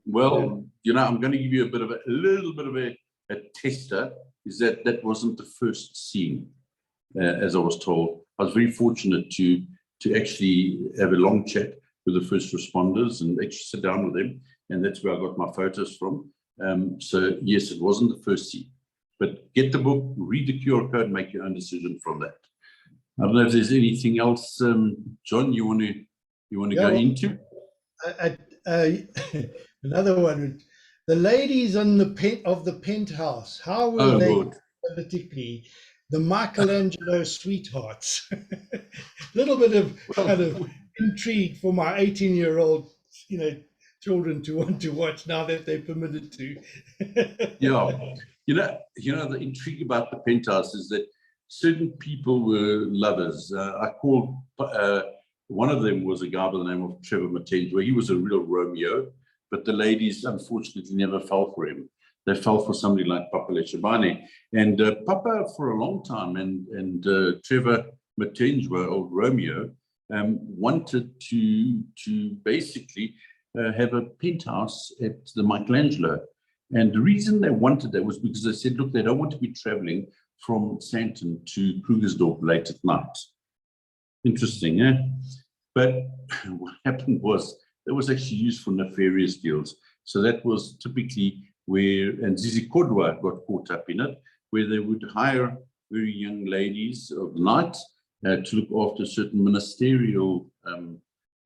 Well, you know, I'm going to give you a little bit of a tester, is that wasn't the first scene, as I was told. I was very fortunate to actually have a long chat with the first responders and actually sit down with them, and that's where I got my photos from. So yes, it wasn't the first scene, but get the book, read the QR code, make your own decision from that. I don't know if there's anything else, John, you want to go into? Another one. The ladies on the penthouse. How will they politically? The Michelangelo sweethearts. Little bit of kind of intrigue for my 18-year-old, children to want to watch now that they're permitted to. Yeah, the intrigue about the penthouse is that certain people were lovers. I called one of them was a guy by the name of Trevor Matenji, where he was a real Romeo, but the ladies unfortunately never fell for him. They fell for somebody like Papa Leshabane. And Papa, for a long time, and Trevor Matenji, old Romeo, wanted to basically have a penthouse at the Michelangelo. And the reason they wanted that was because they said, look, they don't want to be traveling from Sandton to Krugersdorp late at night. Interesting, eh? But what happened was that was actually used for nefarious deals. So that was typically where, and Zizi Kodwa got caught up in it, where they would hire very young ladies of the night to look after certain ministerial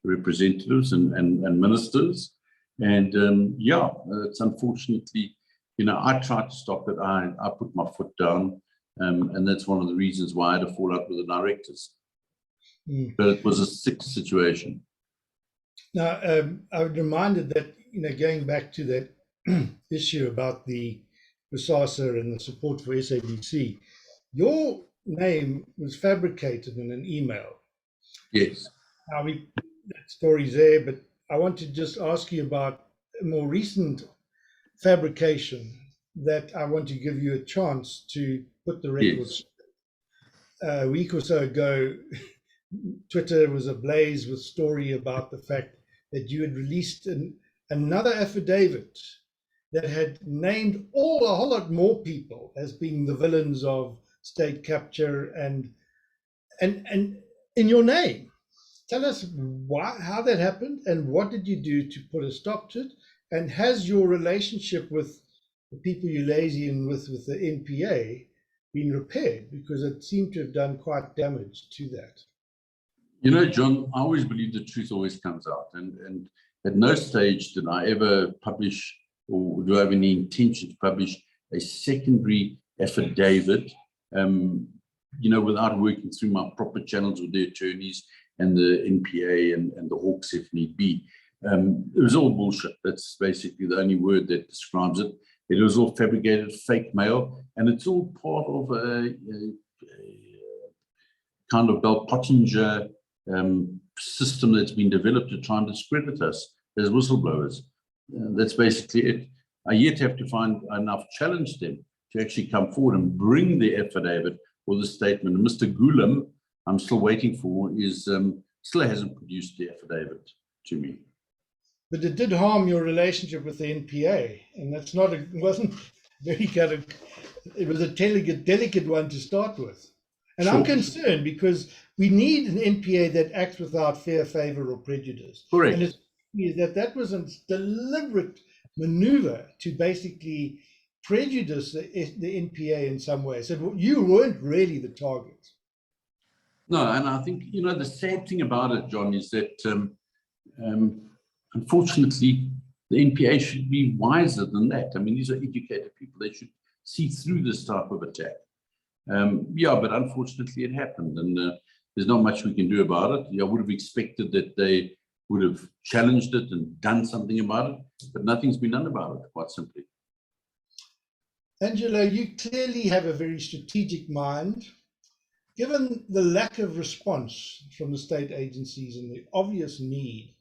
representatives and ministers. And it's unfortunately, I tried to stop it. I put my foot down, and that's one of the reasons why I had a fallout with the directors. But it was a sick situation. Now, I was reminded that, going back to that issue about the Bosasa and the support for SABC, your name was fabricated in an email. Yes. Now, that story's there, but I want to just ask you about a more recent fabrication that I want to give you a chance to put the record. Yes. A week or so ago, Twitter was ablaze with story about the fact that you had released another affidavit that had named a whole lot more people as being the villains of state capture and in your name. Tell us how that happened and what did you do to put a stop to it? And has your relationship with the people you lazy in with the NPA been repaired? Because it seemed to have done quite damage to that. John, I always believe the truth always comes out. And at no stage did I ever publish or do I have any intention to publish a secondary affidavit, without working through my proper channels with the attorneys and the NPA and the Hawks if need be. It was all bullshit. That's basically the only word that describes it. It was all fabricated, fake mail, and it's all part of a kind of Bell Pottinger system that's been developed to try and discredit us as whistleblowers. That's basically it. I yet have to find enough challenge them to actually come forward and bring the affidavit or the statement. And Mr. Gulam, I'm still waiting for, is still hasn't produced the affidavit to me. But it did harm your relationship with the NPA, and that's wasn't very kind of, it was a delicate one to start with. And sure. I'm concerned because we need an NPA that acts without fear, favor, or prejudice. Correct. And it's that was a deliberate maneuver to basically prejudice the NPA in some way. So you weren't really the target. No, and I think, the sad thing about it, John, is that unfortunately, the NPA should be wiser than that. I mean, these are educated people. They should see through this type of attack. But unfortunately it happened, and there's not much we can do about it. I would have expected that they would have challenged it and done something about it, but nothing's been done about it, quite simply. Angelo, you clearly have a very strategic mind. Given the lack of response from the state agencies and the obvious need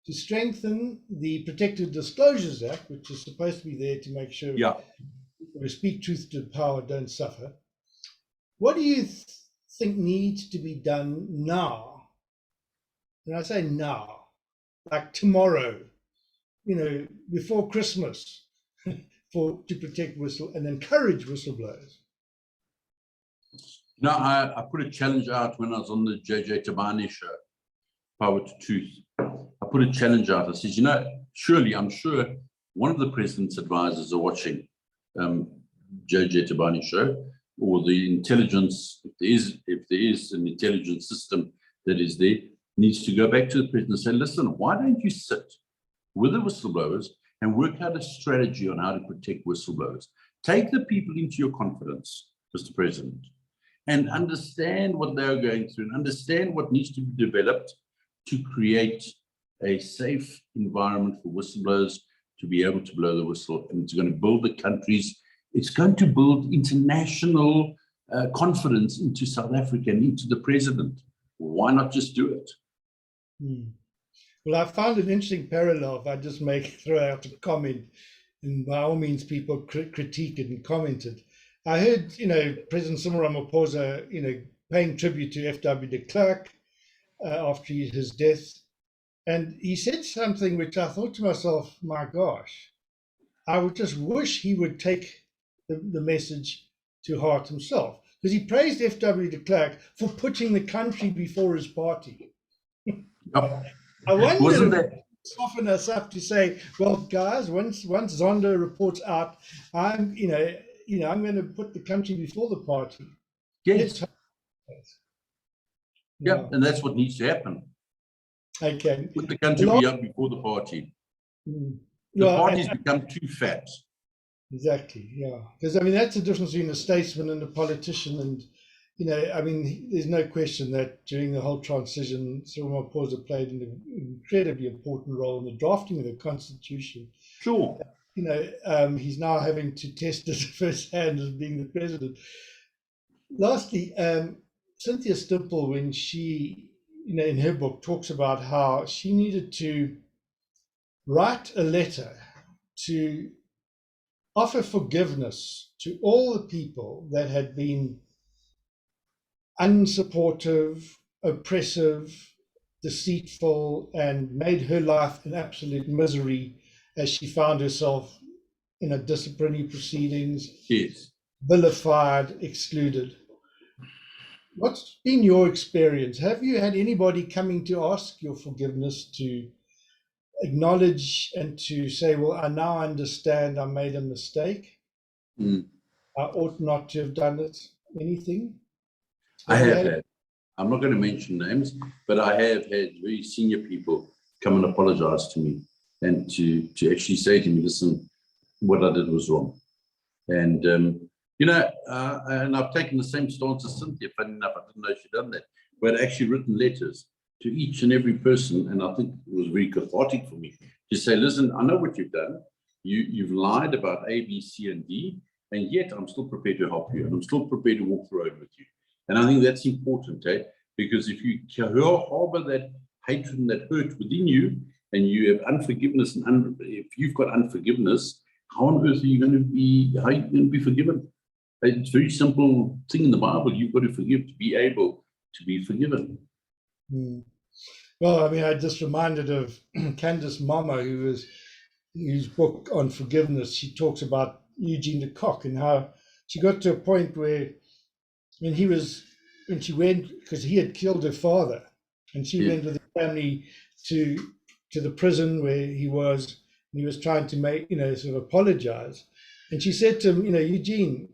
to strengthen the Protected Disclosures Act, which is supposed to be there to make sure people who speak truth to power don't suffer, what do you think needs to be done now? And I say now, like tomorrow, before Christmas, to protect and encourage whistleblowers? I put a challenge out when I was on the JJ Tabane show, Power to Truth. I put a challenge out. I said, surely, I'm sure one of the president's advisors are watching JJ Tabane show, or the intelligence, if there is an intelligence system that is there, needs to go back to the president and say, listen, why don't you sit with the whistleblowers and work out a strategy on how to protect whistleblowers? Take the people into your confidence, Mr. President, and understand what they're going through and understand what needs to be developed to create a safe environment for whistleblowers to be able to blow the whistle. And it's going to build the countries, it's going to build international confidence into South Africa and into the president. Why not just do it? Well, I found an interesting parallel. If I just throw out a comment, and by all means, people critique it and comment it. I heard, President Cyril Ramaphosa, paying tribute to F.W. de Klerk after his death, and he said something which I thought to myself, my gosh, I would just wish he would take the message to heart himself, because he praised F.W. de Klerk for putting the country before his party. I wonder if soften us up to say, well, guys, once Zondo reports out, I'm going to put the country before the party. Yes. And that's what needs to happen. Okay. Put the country before the party. The party's become too fat. Exactly, yeah. Because, that's the difference between a statesman and a politician. And, there's no question that during the whole transition, Cyril Ramaphosa played an incredibly important role in the drafting of the Constitution. Sure. He's now having to test it firsthand as being the president. Lastly, Cynthia Stimple, when she, in her book, talks about how she needed to write a letter to offer forgiveness to all the people that had been unsupportive, oppressive, deceitful, and made her life an absolute misery as she found herself in a disciplinary proceedings, yes, vilified, excluded. What's been your experience? Have you had anybody coming to ask your forgiveness, to acknowledge and to say, well, I now understand I made a mistake. I ought not to have done it? Anything? I have had. I'm not going to mention names, but I have had very senior people come and apologize to me and to actually say to me, listen, what I did was wrong. And, and I've taken the same stance as Cynthia. Funny enough, I didn't know she'd done that. But I'd actually written letters to each and every person, and I think it was very cathartic for me to say, listen, I know what you've done. You've lied about A, B, C, and D, and yet I'm still prepared to help you, and I'm still prepared to walk the road with you. And I think that's important, because if you harbor that hatred and that hurt within you, and you have unforgiveness, and if you've got unforgiveness, how on earth are you going to be forgiven? It's a very simple thing in the Bible. You've got to forgive to be able to be forgiven. Well, I just reminded of Candace Mama, whose book on forgiveness, she talks about Eugene de Kock and how she got to a point where when she went, because he had killed her father, and she went with the family to the prison where he was, and he was trying to make, sort of apologize. And she said to him, Eugene,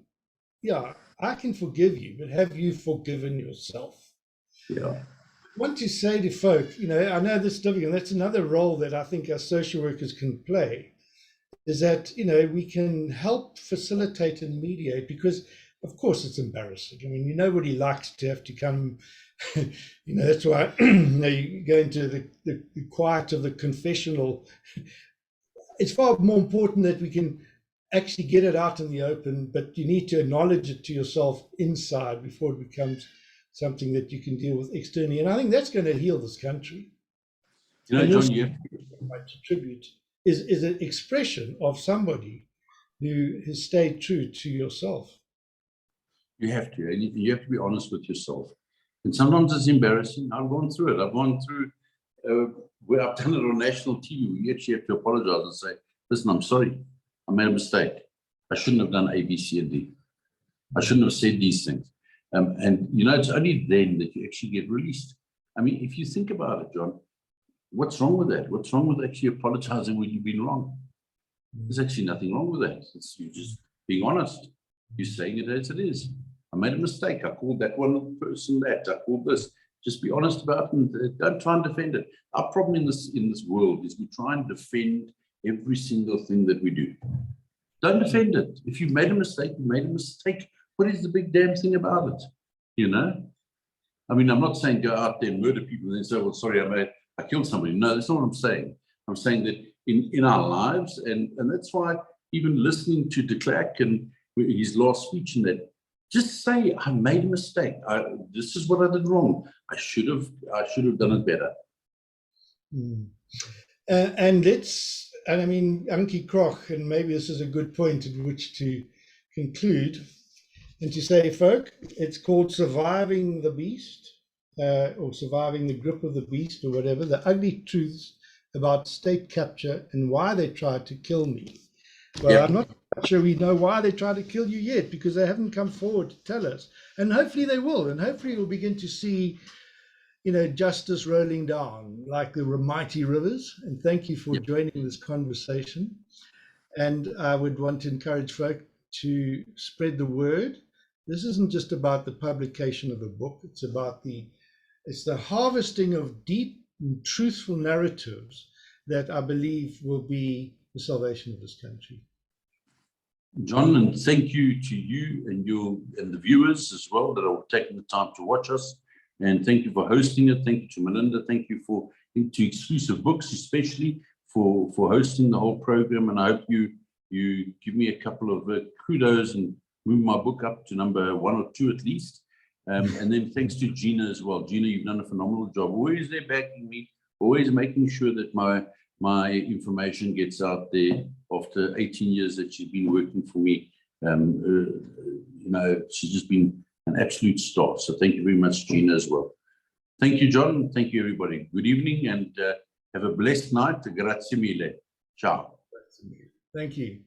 yeah, I can forgive you, but have you forgiven yourself? Yeah. I want to say to folk, I know this is difficult, and that's another role that I think our social workers can play, is that, we can help facilitate and mediate, because of course it's embarrassing. I mean, nobody likes to have to come, that's why you go into the quiet of the confessional. It's far more important that we can actually get it out in the open, but you need to acknowledge it to yourself inside before it becomes something that you can deal with externally. And I think that's going to heal this country. John, my tribute is an expression of somebody who has stayed true to yourself. You have to, and you have to be honest with yourself. And sometimes it's embarrassing. I've gone through it. I've gone through where I've done it on national TV. You actually have to apologize and say, listen, I'm sorry. I made a mistake. I shouldn't have done A, B, C, and D. I shouldn't have said these things. And it's only then that you actually get released. I mean, if you think about it, John, what's wrong with that? What's wrong with actually apologizing when you've been wrong? There's actually nothing wrong with that. It's you just being honest. You're saying it as it is. I made a mistake. I called that one person that. I called this. Just be honest about it and don't try and defend it. Our problem in this world is we try and defend every single thing that we do. Don't defend it. If you made a mistake, you made a mistake. What is the big damn thing about it? I mean, I'm not saying go out there and murder people and then say, well, sorry, I killed somebody. No, that's not what I'm saying. I'm saying that in our lives, and that's why even listening to de Klerk and his last speech and that, just say, I made a mistake. This is what I did wrong. I should have done it better. And I mean, Ankie Kroch, and maybe this is a good point at which to conclude and to say, folk, it's called Surviving the Beast, or Surviving the Grip of the Beast, or whatever, the ugly truths about state capture and why they tried to kill me. Well, yep. I'm not sure we know why they tried to kill you yet, because they haven't come forward to tell us. And hopefully they will. And hopefully we'll begin to see, justice rolling down like the mighty rivers. And thank you for joining this conversation. And I would want to encourage folk to spread the word. This isn't just about the publication of a book. It's about the harvesting of deep and truthful narratives that I believe will be the salvation of this country. John, and thank you to you and the viewers as well that are taking the time to watch us. And thank you for hosting it. Thank you to Melinda. Thank you to Exclusive Books, especially for hosting the whole program. And I hope you give me a couple of kudos and move my book up to number 1 or 2 at least. And then thanks to Gina as well. Gina, you've done a phenomenal job. Always there backing me, always making sure that my information gets out there after 18 years that she's been working for me. She's just been an absolute star. So thank you very much, Gina, as well. Thank you, John. Thank you, everybody. Good evening and have a blessed night. Grazie mille. Ciao. Thank you.